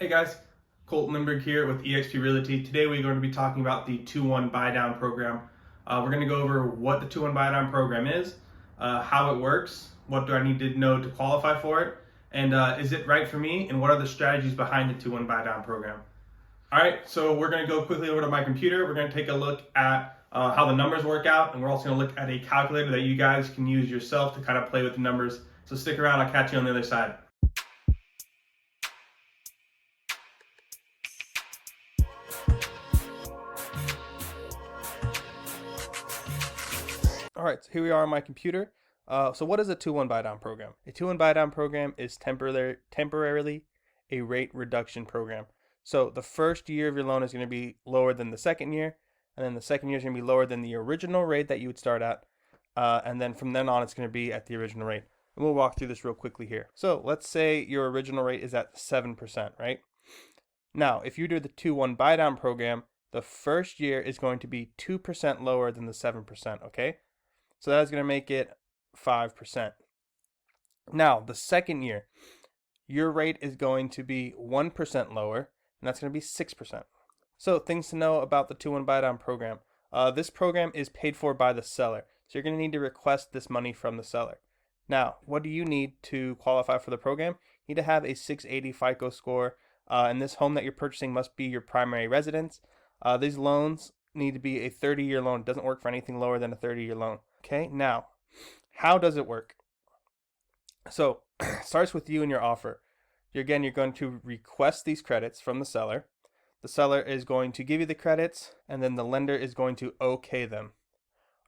Hey guys, Colt Lindbergh here with eXp Realty. Today we're going to be talking about the 2-1 buy down program. We're going to go over what the 2-1 buy down program is, how it works, what do I need to know to qualify for it, and is it right for me, and what are the strategies behind the 2-1 buy down program. Alright, so we're going to go quickly over to my computer. We're going to take a look at how the numbers work out, and we're also going to look at a calculator that you guys can use yourself to kind of play with the numbers. So stick around, I'll catch you on the other side. Alright, so here we are on my computer. So what is a 2-1 buy down program? A 2-1 buy down program is temporarily a rate reduction program. So the first year of your loan is going to be lower than the second year, and then the second year is going to be lower than the original rate that you would start at, and then from then on it's going to be at the original rate. And we'll walk through this real quickly here. So let's say your original rate is at 7%, right? Now, if you do the 2-1 buy down program, the first year is going to be 2% lower than the 7%, okay? So that's going to make it 5%. Now, the second year, your rate is going to be 1% lower, and that's going to be 6%. So things to know about the 2-1 buy down program. This program is paid for by the seller. So you're going to need to request this money from the seller. Now, what do you need to qualify for the program? You need to have a 680 FICO score, and this home that you're purchasing must be your primary residence. These loans need to be a 30-year loan. It doesn't work for anything lower than a 30-year loan. Okay, now, how does it work? So, it starts with you and your offer. You're going to request these credits from the seller. The seller is going to give you the credits, and then the lender is going to okay them.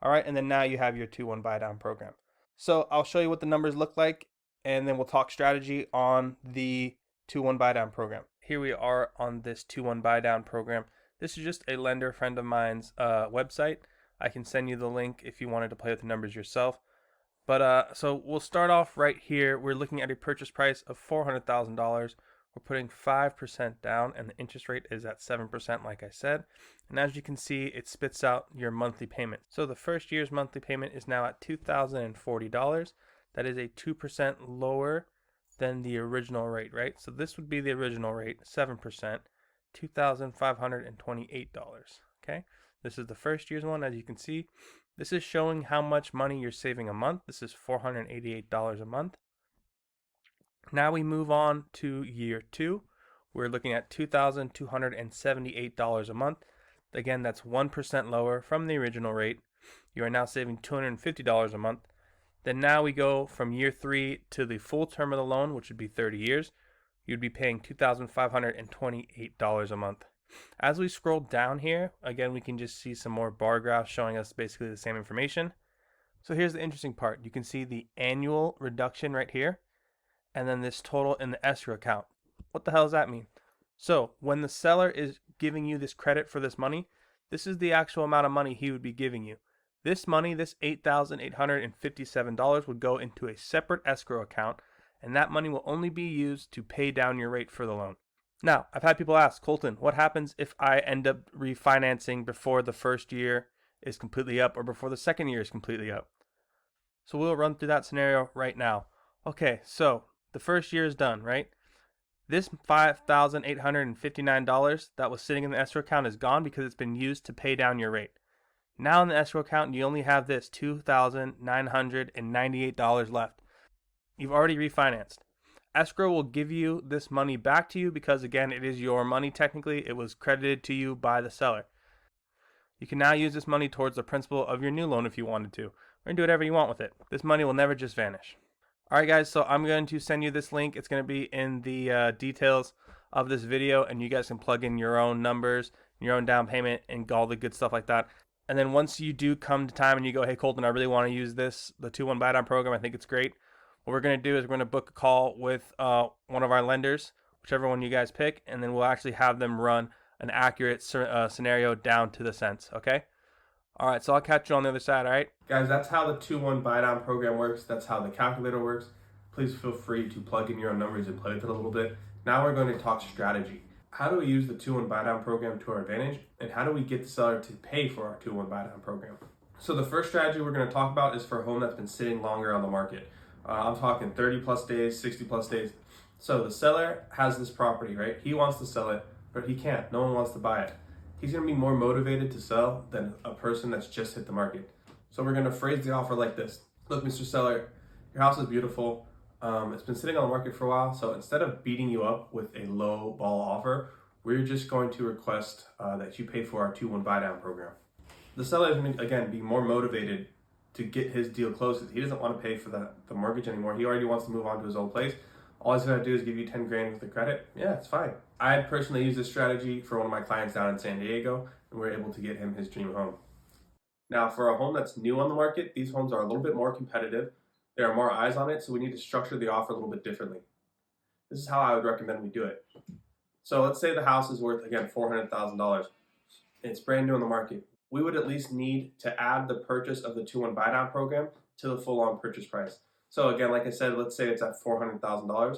All right, and then now you have your 2-1 buy down program. So, I'll show you what the numbers look like, and then we'll talk strategy on the 2-1 buy down program. Here we are on this 2-1 buy down program. This is just a lender friend of mine's website. I can send you the link if you wanted to play with the numbers yourself. But so we'll start off right here. We're looking at a purchase price of $400,000. We're putting 5% down, and the interest rate is at 7%, like I said. And as you can see, it spits out your monthly payment. So the first year's monthly payment is now at $2,040. That is a 2% lower than the original rate, right? So this would be the original rate, 7%, $2,528. Okay. This is the first year's one. As you can see, this is showing how much money you're saving a month. This is $488 a month. Now we move on to year 2. We're looking at $2,278 a month. Again, that's 1% lower from the original rate. You are now saving $250 a month. Then now we go from year 3 to the full term of the loan, which would be 30 years. You'd be paying $2,528 a month. As we scroll down here, again, we can just see some more bar graphs showing us basically the same information. So here's the interesting part. You can see the annual reduction right here, and then this total in the escrow account. What the hell does that mean? So when the seller is giving you this credit for this money, this is the actual amount of money he would be giving you. This money, this $8,857 would go into a separate escrow account, and that money will only be used to pay down your rate for the loan. Now, I've had people ask, Colton, what happens if I end up refinancing before the first year is completely up or before the second year is completely up? So we'll run through that scenario right now. Okay, so the first year is done, right? This $5,859 that was sitting in the escrow account is gone because it's been used to pay down your rate. Now in the escrow account, you only have this $2,998 left. You've already refinanced. Escrow will give you this money back to you because, again, it is your money technically. It was credited to you by the seller. You can now use this money towards the principal of your new loan if you wanted to, or do whatever you want with it. This money will never just vanish. All right, guys, so I'm going to send you this link. It's going to be in the details of this video, and you guys can plug in your own numbers, your own down payment, and all the good stuff like that. And then once you do come to time and you go, hey, Colton, I really want to use this, the 2-1 buy down program, I think it's great. What we're going to do is we're going to book a call with one of our lenders, whichever one you guys pick, and then we'll actually have them run an accurate scenario down to the cents, okay? All right, so I'll catch you on the other side, all right? Guys, that's how the 2-1 buy down program works. That's how the calculator works. Please feel free to plug in your own numbers and play with it a little bit. Now we're going to talk strategy. How do we use the 2-1 buy down program to our advantage, and how do we get the seller to pay for our 2-1 buy down program? So the first strategy we're going to talk about is for a home that's been sitting longer on the market. I'm talking 30 plus days, 60 plus days. So the seller has this property, right? He wants to sell it, but he can't. No one wants to buy it. He's going to be more motivated to sell than a person that's just hit the market. So we're going to phrase the offer like this. Look, Mr. Seller, your house is beautiful. It's been sitting on the market for a while. So instead of beating you up with a low ball offer, we're just going to request that you pay for our 2-1 buy down program. The seller is going to, again, be more motivated to get his deal closed. He doesn't want to pay for the mortgage anymore. He already wants to move on to his old place. All he's going to do is give you 10 grand with the credit. Yeah, it's fine. I personally used this strategy for one of my clients down in San Diego, and we were able to get him his dream home. Now, for a home that's new on the market, these homes are a little bit more competitive. There are more eyes on it, so we need to structure the offer a little bit differently. This is how I would recommend we do it. So let's say the house is worth, again, $400,000. It's brand new on the market. We would at least need to add the purchase of the 2-1 buy down program to the full-on purchase price. So again, like I said, let's say it's at $400,000.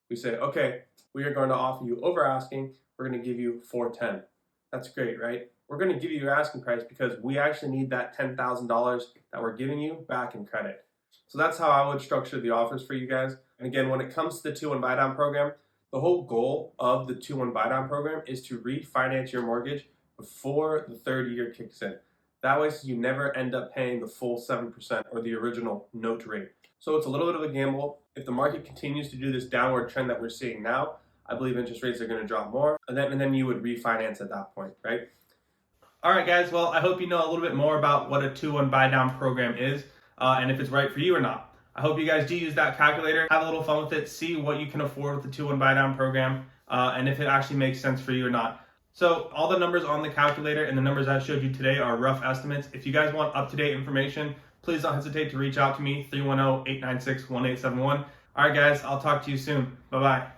We say, okay, we are going to offer you over asking. We're going to give you $410,000. That's great, right? We're going to give you your asking price because we actually need that $10,000 that we're giving you back in credit. So that's how I would structure the offers for you guys. And again, when it comes to the 2-1 buy down program, the whole goal of the 2-1 buy down program is to refinance your mortgage before the third year kicks in. That way, so you never end up paying the full 7% or the original note rate. So it's a little bit of a gamble. If the market continues to do this downward trend that we're seeing now, I believe interest rates are going to drop more, and then you would refinance at that point, right? All right, guys. Well, I hope you know a little bit more about what a 2-1 buy down program is, and if it's right for you or not. I hope you guys do use that calculator, have a little fun with it, see what you can afford with the 2-1 buy down program, and if it actually makes sense for you or not. So all the numbers on the calculator and the numbers I showed you today are rough estimates. If you guys want up-to-date information, please don't hesitate to reach out to me, 310-896-1871. All right, guys, I'll talk to you soon. Bye-bye.